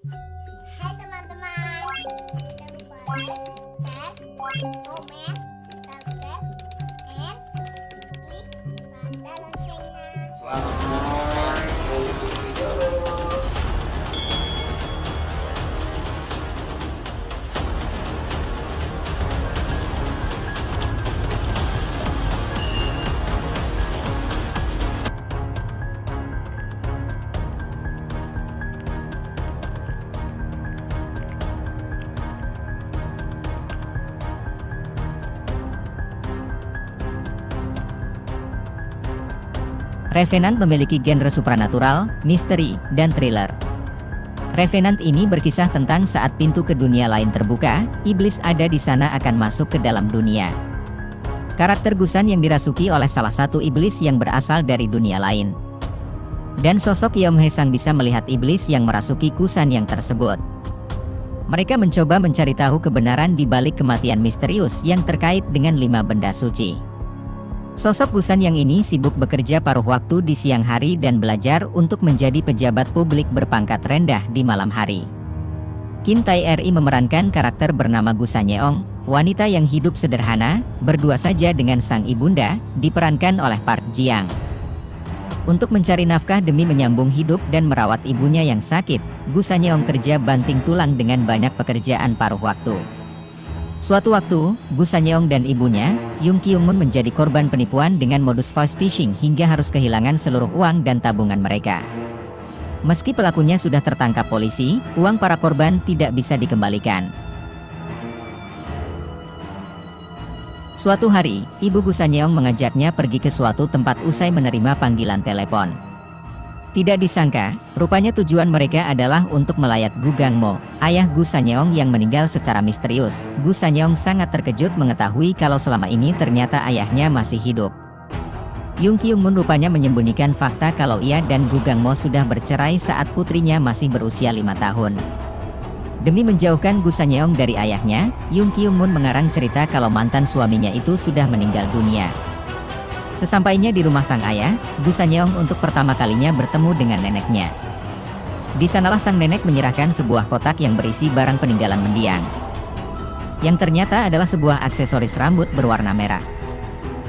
Hai teman-teman, jangan lupa like, share, komen, subscribe, and klik tanda loncengnya. Revenant memiliki genre supranatural, misteri, dan thriller. Revenant ini berkisah tentang saat pintu ke dunia lain terbuka, iblis ada di sana akan masuk ke dalam dunia. Karakter Gusan yang dirasuki oleh salah satu iblis yang berasal dari dunia lain. Dan sosok Yeom Hae-sang bisa melihat iblis yang merasuki Gusan yang tersebut. Mereka mencoba mencari tahu kebenaran di balik kematian misterius yang terkait dengan 5 benda suci. Sosok Gusan yang ini sibuk bekerja paruh waktu di siang hari dan belajar untuk menjadi pejabat publik berpangkat rendah di malam hari. Kim Tae-ri memerankan karakter bernama Gusan Yeong, wanita yang hidup sederhana, berdua saja dengan sang ibunda, diperankan oleh Park Ji-young. Untuk mencari nafkah demi menyambung hidup dan merawat ibunya yang sakit, Gusan Yeong kerja banting tulang dengan banyak pekerjaan paruh waktu. Suatu waktu, Gusan Yeong dan ibunya, Yung Kyung-moon menjadi korban penipuan dengan modus voice phishing hingga harus kehilangan seluruh uang dan tabungan mereka. Meski pelakunya sudah tertangkap polisi, uang para korban tidak bisa dikembalikan. Suatu hari, ibu Gusan Yeong mengajaknya pergi ke suatu tempat usai menerima panggilan telepon. Tidak disangka, rupanya tujuan mereka adalah untuk melayat Gu Gangmo, ayah Gusan Yeong yang meninggal secara misterius. Gusan Yeong sangat terkejut mengetahui kalau selama ini ternyata ayahnya masih hidup. Yung Kyung-moon rupanya menyembunyikan fakta kalau ia dan Gu Gangmo sudah bercerai saat putrinya masih berusia 5 tahun. Demi menjauhkan Gusan Yeong dari ayahnya, Yung Kyung-moon mengarang cerita kalau mantan suaminya itu sudah meninggal dunia. Sesampainya di rumah sang ayah, Gusan Yeong untuk pertama kalinya bertemu dengan neneknya. Di sanalah sang nenek menyerahkan sebuah kotak yang berisi barang peninggalan mendiang. Yang ternyata adalah sebuah aksesoris rambut berwarna merah.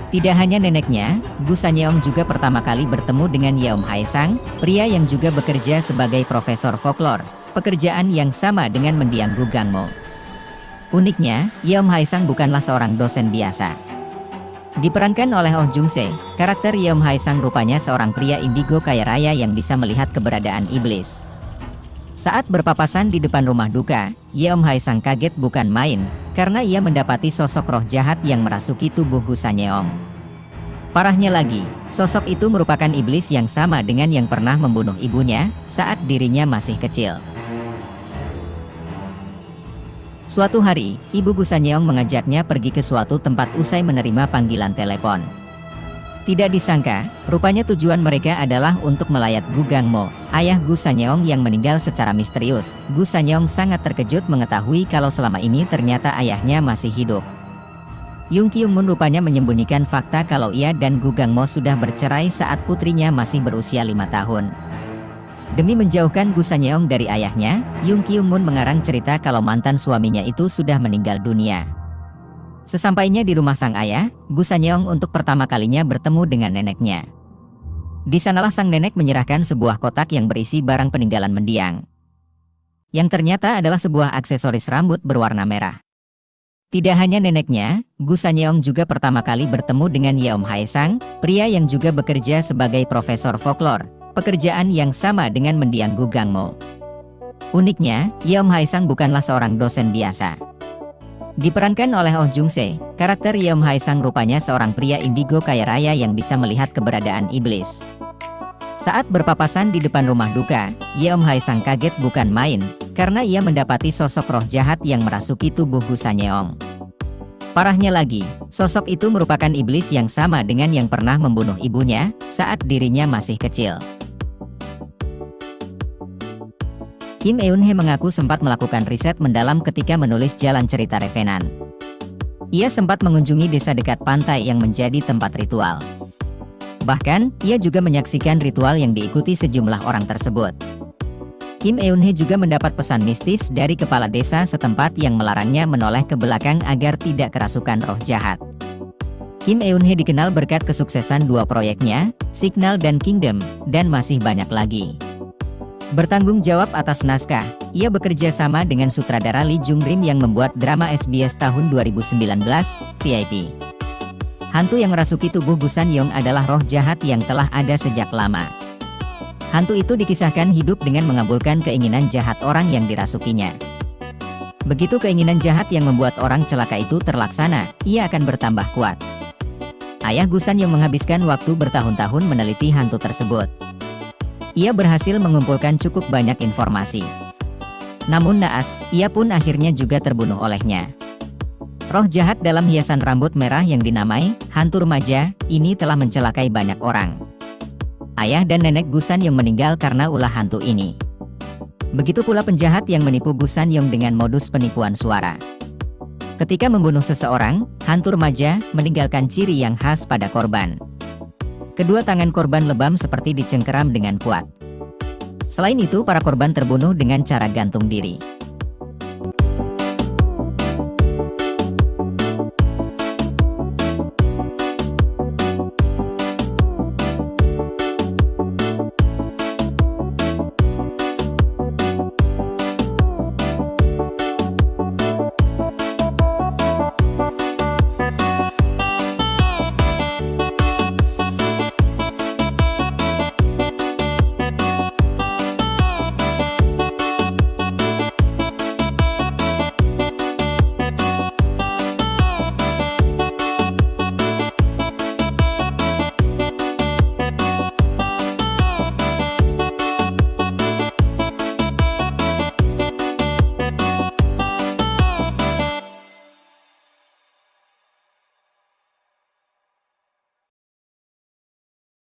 Tidak hanya neneknya, Gusan Yeong juga pertama kali bertemu dengan Yeom Hae-sang, pria yang juga bekerja sebagai profesor folklore, pekerjaan yang sama dengan mendiang Gu Gangmo. Uniknya, Yeom Hae-sang bukanlah seorang dosen biasa. Diperankan oleh Oh Jung-se, karakter Yeom Hae-sang rupanya seorang pria indigo kaya raya yang bisa melihat keberadaan iblis. Saat berpapasan di depan rumah duka, Yeom Hae-sang kaget bukan main, karena ia mendapati sosok roh jahat yang merasuki tubuh Gusan Yeong. Parahnya lagi, sosok itu merupakan iblis yang sama dengan yang pernah membunuh ibunya, saat dirinya masih kecil. Suatu hari, ibu Gusan Yeong mengajaknya pergi ke suatu tempat usai menerima panggilan telepon. Tidak disangka, rupanya tujuan mereka adalah untuk melayat Gu Gangmo, ayah Gusan Yeong yang meninggal secara misterius. Gusan Yeong sangat terkejut mengetahui kalau selama ini ternyata ayahnya masih hidup. Yung Kyung-moon rupanya menyembunyikan fakta kalau ia dan Gu Gangmo sudah bercerai saat putrinya masih berusia 5 tahun. Demi menjauhkan Gusan Yeong dari ayahnya, Yung Kyung-moon mengarang cerita kalau mantan suaminya itu sudah meninggal dunia. Sesampainya di rumah sang ayah, Gusan Yeong untuk pertama kalinya bertemu dengan neneknya. Di sanalah sang nenek menyerahkan sebuah kotak yang berisi barang peninggalan mendiang. Yang ternyata adalah sebuah aksesoris rambut berwarna merah. Tidak hanya neneknya, Gusan Yeong juga pertama kali bertemu dengan Yeom Hae-sang, pria yang juga bekerja sebagai profesor folklore, pekerjaan yang sama dengan mendiang Gu Gangmo. Uniknya, Yeom Hae-sang bukanlah seorang dosen biasa. Diperankan oleh Oh Jung-se, karakter Yeom Hae-sang rupanya seorang pria indigo kaya raya yang bisa melihat keberadaan iblis. Saat berpapasan di depan rumah duka, Yeom Hae-sang kaget bukan main, karena ia mendapati sosok roh jahat yang merasuki tubuh Gusan Yeong. Parahnya lagi, sosok itu merupakan iblis yang sama dengan yang pernah membunuh ibunya, saat dirinya masih kecil. Kim Eun-hye mengaku sempat melakukan riset mendalam ketika menulis jalan cerita Revenant. Ia sempat mengunjungi desa dekat pantai yang menjadi tempat ritual. Bahkan, ia juga menyaksikan ritual yang diikuti sejumlah orang tersebut. Kim Eun-hye juga mendapat pesan mistis dari kepala desa setempat yang melarangnya menoleh ke belakang agar tidak kerasukan roh jahat. Kim Eun-hye dikenal berkat kesuksesan dua proyeknya, Signal dan Kingdom, dan masih banyak lagi. Bertanggung jawab atas naskah, ia bekerja sama dengan sutradara Lee Jung-rim yang membuat drama SBS tahun 2019, VIP. Hantu yang merasuki tubuh Gu San-yong adalah roh jahat yang telah ada sejak lama. Hantu itu dikisahkan hidup dengan mengabulkan keinginan jahat orang yang dirasukinya. Begitu keinginan jahat yang membuat orang celaka itu terlaksana, ia akan bertambah kuat. Ayah Gu San-yong menghabiskan waktu bertahun-tahun meneliti hantu tersebut. Ia berhasil mengumpulkan cukup banyak informasi. Namun naas, ia pun akhirnya juga terbunuh olehnya. Roh jahat dalam hiasan rambut merah yang dinamai hantu remaja ini telah mencelakai banyak orang. Ayah dan nenek Gu San-yong meninggal karena ulah hantu ini. Begitu pula penjahat yang menipu Gu San-yong dengan modus penipuan suara. Ketika membunuh seseorang, hantu remaja meninggalkan ciri yang khas pada korban. Kedua tangan korban lebam seperti dicengkeram dengan kuat. Selain itu, para korban terbunuh dengan cara gantung diri.